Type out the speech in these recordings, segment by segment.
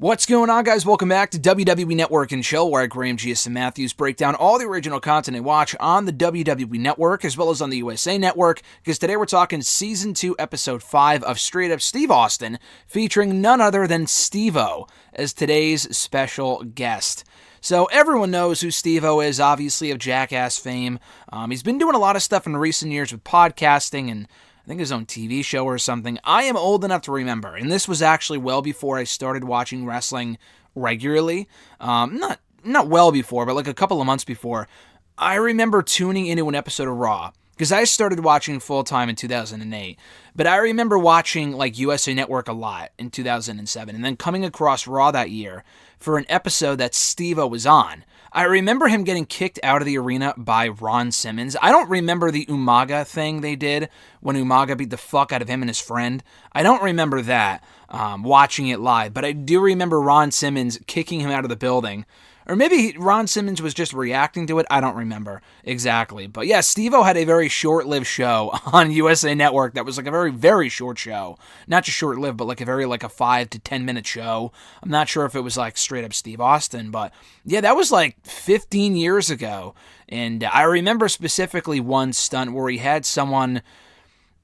What's going on, guys? Welcome back to WWE Network and Chill, where I, Graham, G.S. and Matthews, break down all the original content I watch on the WWE Network, as well as on the USA Network, because today we're talking Season 2, Episode 5 of Straight Up Steve Austin, featuring none other than Steve-O as today's special guest. So everyone knows who Steve-O is, obviously, of Jackass fame. He's been doing a lot of stuff in recent years with podcasting and I think his own TV show or something. I am old enough to remember, and this was actually well before I started watching wrestling regularly. Not well before, but like a couple of months before. I remember tuning into an episode of Raw, because I started watching full-time in 2008, but I remember watching like USA Network a lot in 2007, and then coming across Raw that year for an episode that Steve-O was on. I remember him getting kicked out of the arena by Ron Simmons. I don't remember the Umaga thing they did when Umaga beat the fuck out of him and his friend. I don't remember that, watching it live, but I do remember Ron Simmons kicking him out of the building. Or maybe Ron Simmons was just reacting to it. I don't remember exactly. But yeah, Steve-O had a very short-lived show on USA Network that was like a very, very short show. Not just short-lived, but like a 5 to 10 minute show. I'm not sure if it was like straight up Steve Austin, but yeah, that was like 15 years ago. And I remember specifically one stunt where he had someone,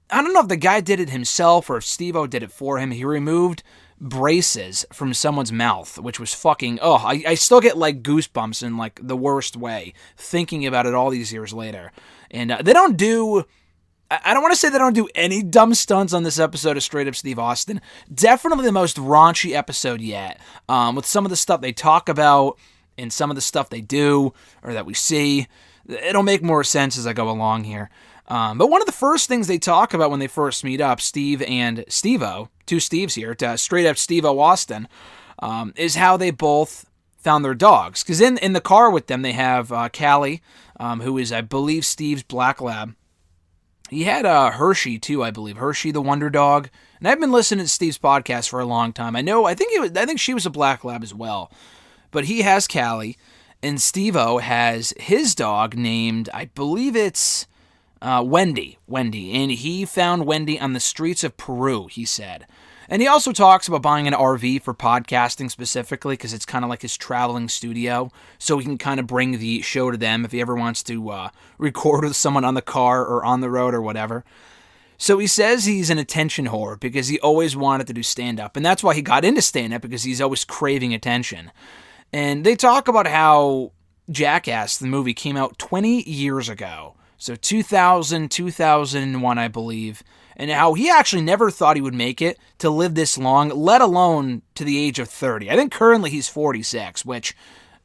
I don't know if the guy did it himself or if Steve-O did it for him. He removed braces from someone's mouth, which was fucking, I still get like goosebumps in like the worst way thinking about it all these years later. And they don't do, I don't want to say they don't do any dumb stunts on this episode of Straight Up Steve Austin. Definitely the most raunchy episode yet, with some of the stuff they talk about and some of the stuff they do or that we see. It'll make more sense as I go along here. But one of the first things they talk about when they first meet up, Steve and Steve-O, two Steves here, to Straight Up Steve-O Austin, is how they both found their dogs. Because in the car with them, they have Callie, who is, I believe, Steve's black lab. He had Hershey, too, I believe. Hershey, the wonder dog. And I've been listening to Steve's podcast for a long time. I think she was a black lab as well. But he has Callie, and Steve-O has his dog named, I believe it's Wendy, and he found Wendy on the streets of Peru, he said. And he also talks about buying an RV for podcasting specifically, because it's kind of like his traveling studio, so he can kind of bring the show to them if he ever wants to record with someone on the car or on the road or whatever. So he says he's an attention whore because he always wanted to do stand-up, and that's why he got into stand-up, because he's always craving attention. And they talk about how Jackass, the movie, came out 20 years ago. So 2000, 2001, I believe, and how he actually never thought he would make it to live this long, let alone to the age of 30. I think currently he's 46, which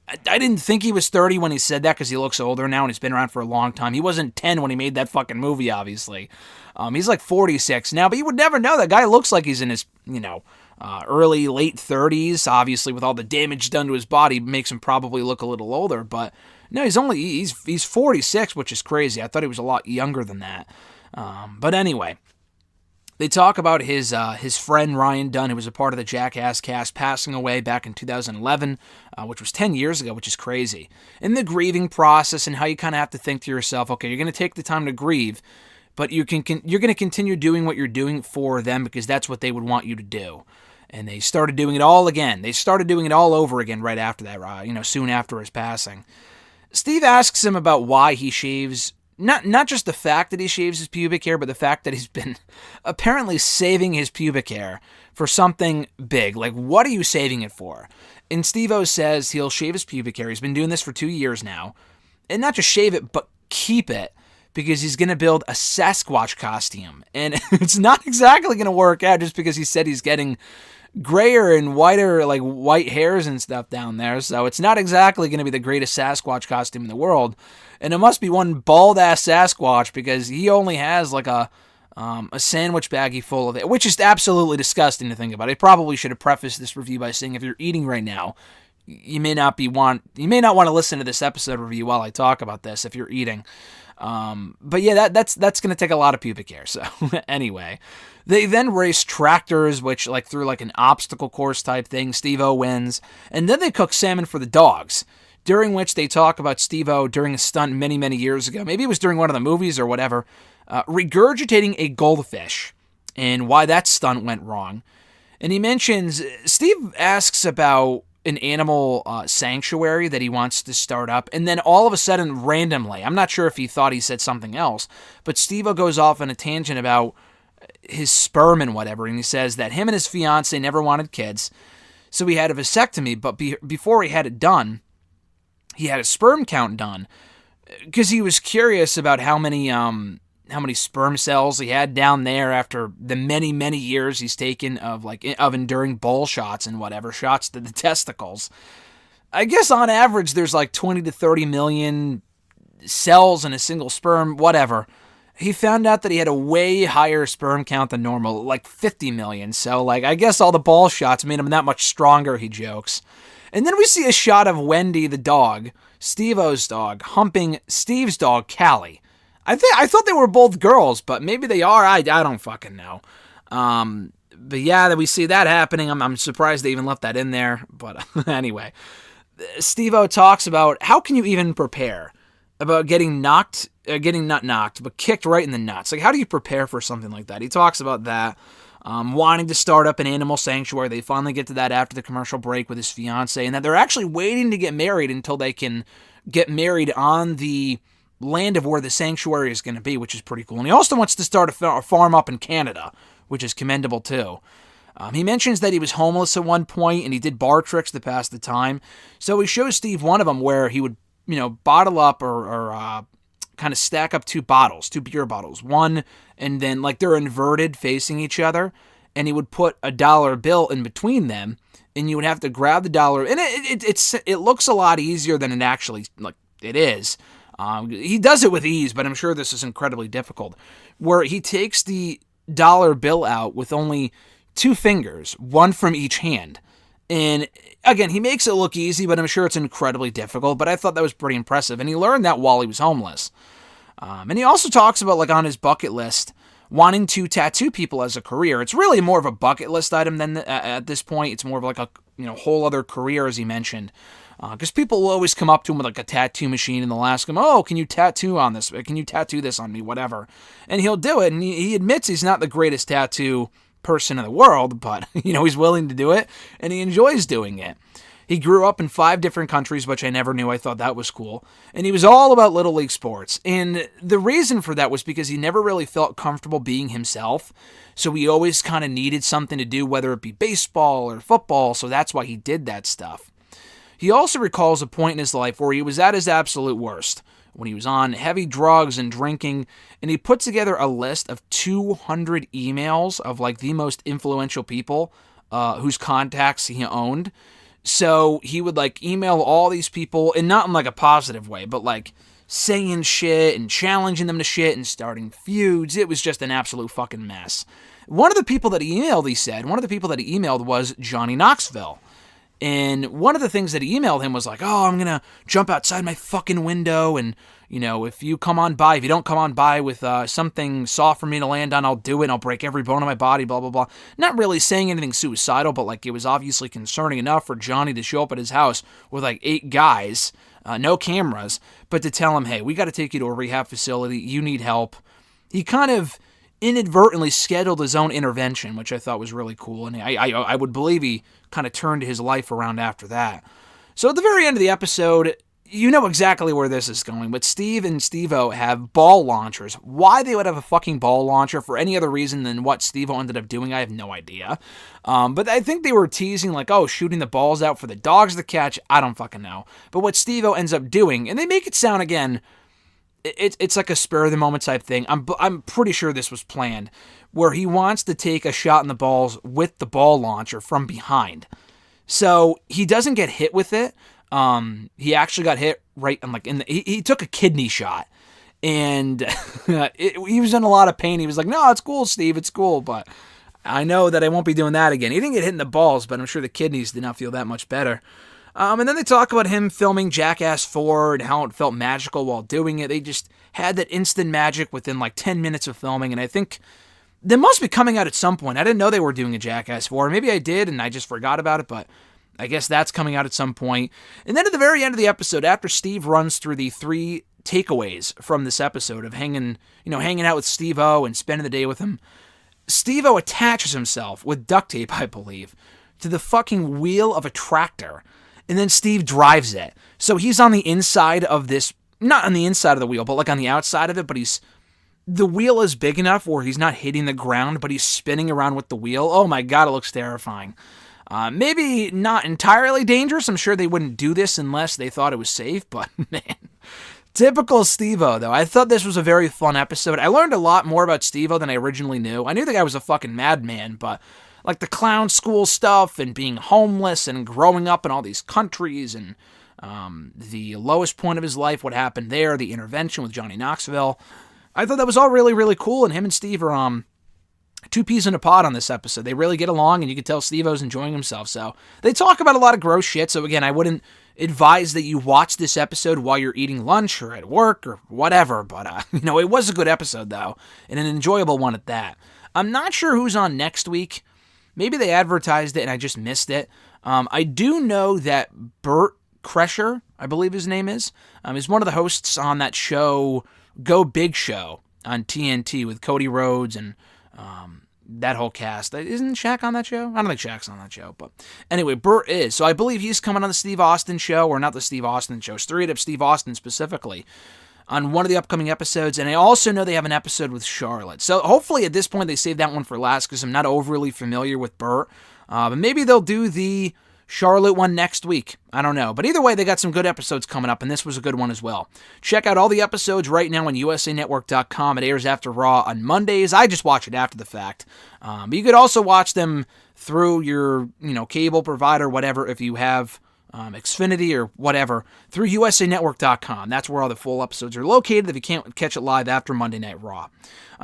I didn't think he was 30 when he said that because he looks older now and he's been around for a long time. He wasn't 10 when he made that fucking movie, obviously. He's like 46 now, but you would never know. That guy looks like he's in his, early, late 30s. Obviously, with all the damage done to his body, makes him probably look a little older, but no, he's 46, which is crazy. I thought he was a lot younger than that. But anyway, they talk about his friend Ryan Dunn, who was a part of the Jackass cast, passing away back in 2011, which was 10 years ago, which is crazy. And the grieving process and how you kind of have to think to yourself, okay, you're going to take the time to grieve, but you're going to continue doing what you're doing for them because that's what they would want you to do. And they started doing it all again. They started doing it all over again right after that, soon after his passing. Steve asks him about why he shaves, not just the fact that he shaves his pubic hair, but the fact that he's been apparently saving his pubic hair for something big. Like, what are you saving it for? And Steve-O says he'll shave his pubic hair. He's been doing this for 2 years now. And not just shave it, but keep it, because he's going to build a Sasquatch costume. And it's not exactly going to work out just because he said he's getting grayer and whiter, like white hairs and stuff down there, so it's not exactly going to be the greatest Sasquatch costume in the world, and it must be one bald-ass Sasquatch, because he only has like a sandwich baggie full of it, which is absolutely disgusting to think about. I probably should have prefaced this review by saying if you're eating right now, you may not want to listen to this episode review while I talk about this if you're eating. But yeah, that's going to take a lot of pubic hair. So anyway, they then race tractors, which through an obstacle course type thing, Steve-O wins. And then they cook salmon for the dogs, during which they talk about Steve-O during a stunt many, many years ago. Maybe it was during one of the movies or whatever, regurgitating a goldfish and why that stunt went wrong. And he mentions, Steve asks about an animal sanctuary that he wants to start up, and then all of a sudden, randomly, I'm not sure if he thought he said something else, but Steve-O goes off on a tangent about his sperm and whatever, and he says that him and his fiance never wanted kids, so he had a vasectomy, but before he had it done, he had a sperm count done, because he was curious about how many sperm cells he had down there after the many years he's taken of enduring bull shots and whatever, shots to the testicles. I guess on average there's like 20 to 30 million cells in a single sperm, whatever. He found out that he had a way higher sperm count than normal, like 50 million. So I guess all the ball shots made him that much stronger, he jokes. And then we see a shot of Wendy the dog, Steve-O's dog, humping Steve's dog, Callie. I thought they were both girls, but maybe they are. I don't fucking know. But yeah, that we see that happening. I'm surprised they even left that in there. But anyway, Steve-O talks about how can you even prepare about getting not knocked, but kicked right in the nuts. Like, how do you prepare for something like that? He talks about that. Wanting to start up an animal sanctuary. They finally get to that after the commercial break with his fiance, and that they're actually waiting to get married until they can get married on the land of where the sanctuary is going to be, which is pretty cool. And he also wants to start a farm up in Canada, which is commendable too. He mentions that he was homeless at one point and he did bar tricks to pass the time. So he shows Steve one of them where he would, bottle up or kind of stack up two beer bottles, one, and then they're inverted facing each other, and he would put a dollar bill in between them, and you would have to grab the dollar, and it looks a lot easier than it actually it is. He does it with ease, but I'm sure this is incredibly difficult, where he takes the dollar bill out with only two fingers, one from each hand. And again, he makes it look easy, but I'm sure it's incredibly difficult, but I thought that was pretty impressive, and he learned that while he was homeless. And he also talks about, on his bucket list, wanting to tattoo people as a career. It's really more of a bucket list item than at this point. It's more of a whole other career, as he mentioned. Because people will always come up to him with a tattoo machine and they'll ask him, oh, can you tattoo on this? Can you tattoo this on me? Whatever. And he'll do it. And he admits he's not the greatest tattoo person in the world, but, he's willing to do it and he enjoys doing it. He grew up in 5 different countries, which I never knew. I thought that was cool. And he was all about Little League sports. And the reason for that was because he never really felt comfortable being himself. So he always kind of needed something to do, whether it be baseball or football. So that's why he did that stuff. He also recalls a point in his life where he was at his absolute worst, when he was on heavy drugs and drinking, and he put together a list of 200 emails of the most influential people whose contacts he owned. So he would email all these people, and not in a positive way, but saying shit and challenging them to shit and starting feuds. It was just an absolute fucking mess. One of the people that he emailed was Johnny Knoxville. And one of the things that he emailed him was oh, I'm going to jump outside my fucking window and, if you don't come on by with something soft for me to land on, I'll do it and I'll break every bone in my body, blah, blah, blah. Not really saying anything suicidal, but it was obviously concerning enough for Johnny to show up at his house with 8 guys, no cameras, but to tell him, hey, we got to take you to a rehab facility, you need help. He kind of inadvertently scheduled his own intervention, which I thought was really cool, and I would believe he kind of turned his life around after that. So at the very end of the episode, you know exactly where this is going, but Steve and Steve-O have ball launchers. Why they would have a fucking ball launcher for any other reason than what Steve-O ended up doing, I have no idea. But I think they were teasing shooting the balls out for the dogs to catch, I don't fucking know. But what Steve-O ends up doing, and they make it sound again, it's like a spur of the moment type thing. I'm pretty sure this was planned, where he wants to take a shot in the balls with the ball launcher from behind. So he doesn't get hit with it. He actually got hit right he took a kidney shot, and he was in a lot of pain. He was like, "No, it's cool, Steve, it's cool, but I know that I won't be doing that again." He didn't get hit in the balls, but I'm sure the kidneys did not feel that much better. And then they talk about him filming Jackass 4 and how it felt magical while doing it. They just had that instant magic within 10 minutes of filming, and I think they must be coming out at some point. I didn't know they were doing a Jackass 4. Maybe I did, and I just forgot about it, but I guess that's coming out at some point. And then at the very end of the episode, after Steve runs through the 3 takeaways from this episode of hanging out with Steve-O and spending the day with him, Steve-O attaches himself with duct tape, I believe, to the fucking wheel of a tractor, and then Steve drives it. So he's on the inside of this, not on the inside of the wheel, but like on the outside of it, but the wheel is big enough where he's not hitting the ground, but he's spinning around with the wheel. Oh my God, it looks terrifying. Maybe not entirely dangerous. I'm sure they wouldn't do this unless they thought it was safe, but man. Typical Steve-O, though. I thought this was a very fun episode. I learned a lot more about Steve-O than I originally knew. I knew the guy was a fucking madman, but like the clown school stuff and being homeless and growing up in all these countries and the lowest point of his life, what happened there, the intervention with Johnny Knoxville. I thought that was all really, really cool, and him and Steve are two peas in a pod on this episode. They really get along, and you can tell Steve-O's enjoying himself. So they talk about a lot of gross shit. So again, I wouldn't advise that you watch this episode while you're eating lunch or at work or whatever. But, it was a good episode, though, and an enjoyable one at that. I'm not sure who's on next week. Maybe they advertised it and I just missed it. I do know that Bert Kreischer, I believe his name is one of the hosts on that show, Go Big Show on TNT with Cody Rhodes and that whole cast. Isn't Shaq on that show? I don't think Shaq's on that show, but anyway, Bert is. So I believe he's coming on the Steve Austin show, or not the Steve Austin show, Straight Up Steve Austin specifically, on one of the upcoming episodes. And I also know they have an episode with Charlotte. So hopefully at this point they save that one for last because I'm not overly familiar with Bert. But maybe they'll do the Charlotte one next week. I don't know. But either way, they got some good episodes coming up, and this was a good one as well. Check out all the episodes right now on USANetwork.com. It airs after Raw on Mondays. I just watch it after the fact. But you could also watch them through your cable provider, whatever, if you have Xfinity or whatever, through USANetwork.com. That's where all the full episodes are located if you can't catch it live after Monday Night Raw.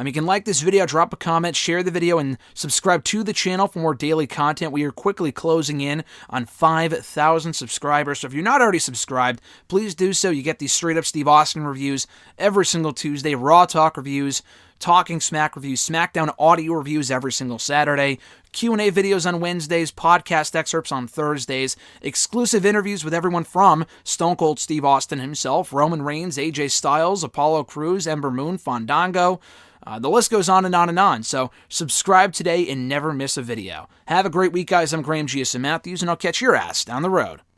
You can like this video, drop a comment, share the video, and subscribe to the channel for more daily content. We are quickly closing in on 5,000 subscribers, so if you're not already subscribed, please do so. You get these Straight Up Steve Austin reviews every single Tuesday, Raw Talk reviews, Talking Smack reviews, SmackDown audio reviews every single Saturday, Q&A videos on Wednesdays, podcast excerpts on Thursdays, exclusive interviews with everyone from Stone Cold Steve Austin himself, Roman Reigns, AJ Styles, Apollo Crews, Ember Moon, Fandango. The list goes on and on and on. So subscribe today and never miss a video. Have a great week, guys. I'm Graham G.S. Matthews, and I'll catch your ass down the road.